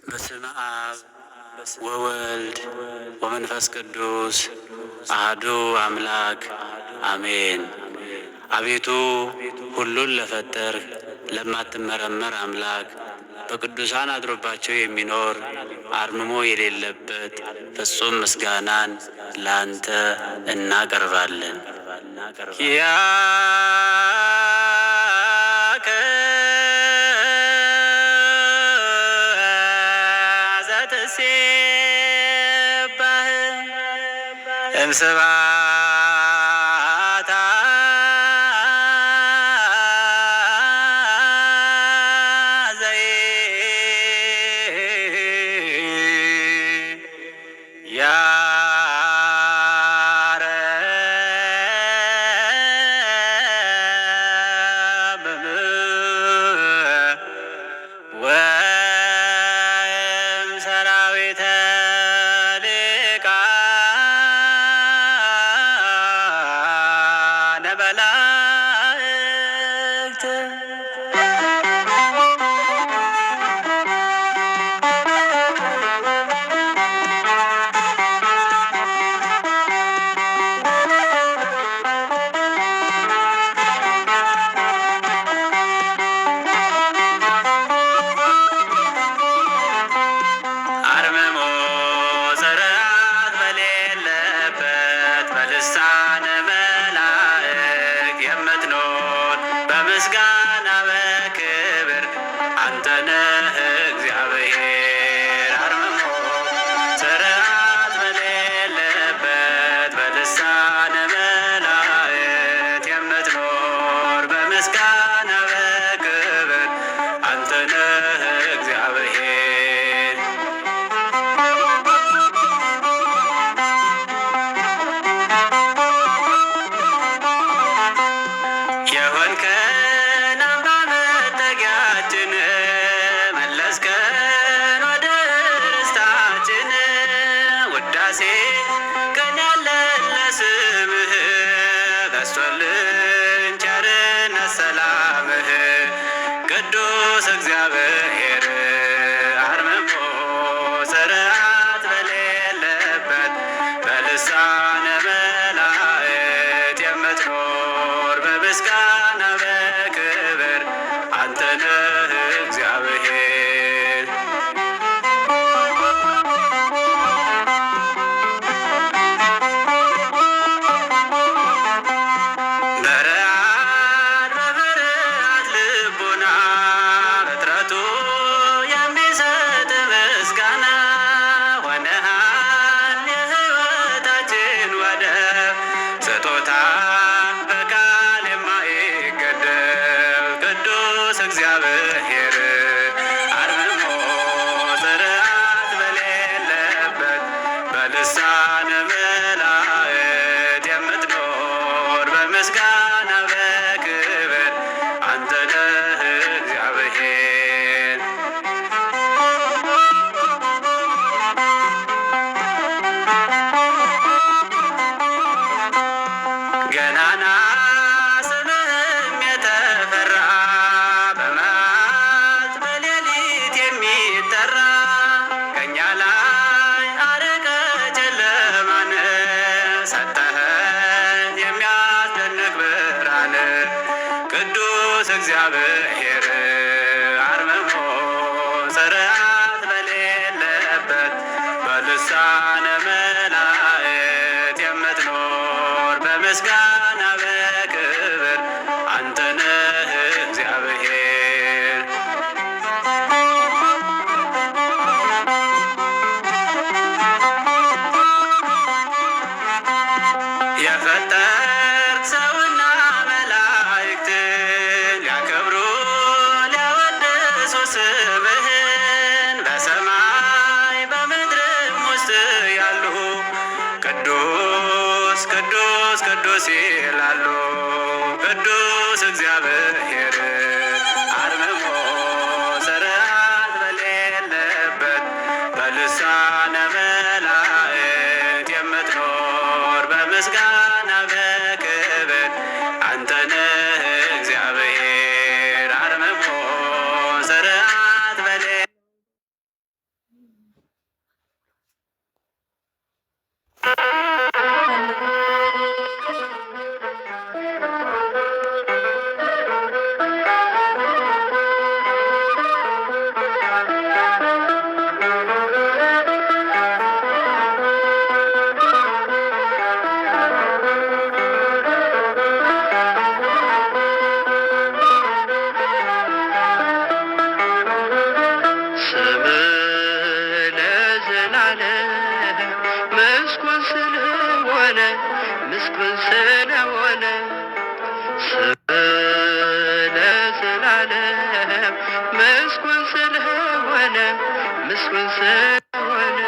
በስመ አብ ወወልድ ወመንፈስ ቅዱስ አሐዱ አምላክ አሜን። አቤቱ ሁሉን ለፈጠርህ ለማትመረመር አምላክ በቅዱሳን አድሮባቸው የሚኖር አርምሞ የሌለበት ፍጹም ምስጋናን ላንተ እናቀርባለን። እምስብሐት በምስጋና በክብር አንተነህ እግዚአብሔር። አርምሞ ስርዓት በሌለበት በልሳነ መላእክት የምትኖር በምስጋና በክብር አንተነህ እግዚአብሔር። የሆንከን አምባ መጠጊያችን መለስከን ወደ ርስታችን ውዳሴ ቀን ያለን ለስምህ በስቶልን ቸርነት ሰላምህ ቅዱስ እግዚአብሔር። አርምሞ ስርዓት በሌለበት በልሳነ መላእክት የምትኖር በምስጋና በክብር አንተነህ እግዚአብሔር። በረአድ በፍርሃት ልቡና ፍጥረቱ የሚሰጥ ምስጋና ሆነሃል የሕይወታችን ወደብ ስጦታ በቃል የማይገደብ ቅዱስ እግዚአብሔር። አርምሞ ስርዓት በሌለበት በልሳነ መላእክት የምትኖር በምስጋና በክብር አንተነህ እግዚአብሔር። ገናና ስምህም የተፈራ በመዓልት በሌሊት የሚጠራ ከእኛ ላይ አርቀ ጨለማን ሰጠኸን የሚያስደንቅ ብርሃን ቅዱስ እግዚአብሔር። አርምሞ ስርዓት በሌለበት በልሳነ መላእክት የምትኖር በምስጋና በክብር አንተነህ እግዚአብሔር። የፈጠርክ ሰውና መላእክትን ሊያከብሩ ሊያወድሱ ስምህን በሰማይ በምድርም ውስጥ ያሉ ቅዱስ ቅዱስ ቅዱስ ይላሉ ቅዱስ እግዚአብሔር። አርምሞ ስርዓት በሌለበት በልሳነ መላእክት የምትኖር በምስጋና በክብር አንተነህ እግዚአብሔር። አርምሞ ስርዓት ምስጉን ስለሆነ ስለዘላለም ምስጉን ስለሆነ ምስጉን ስለሆነ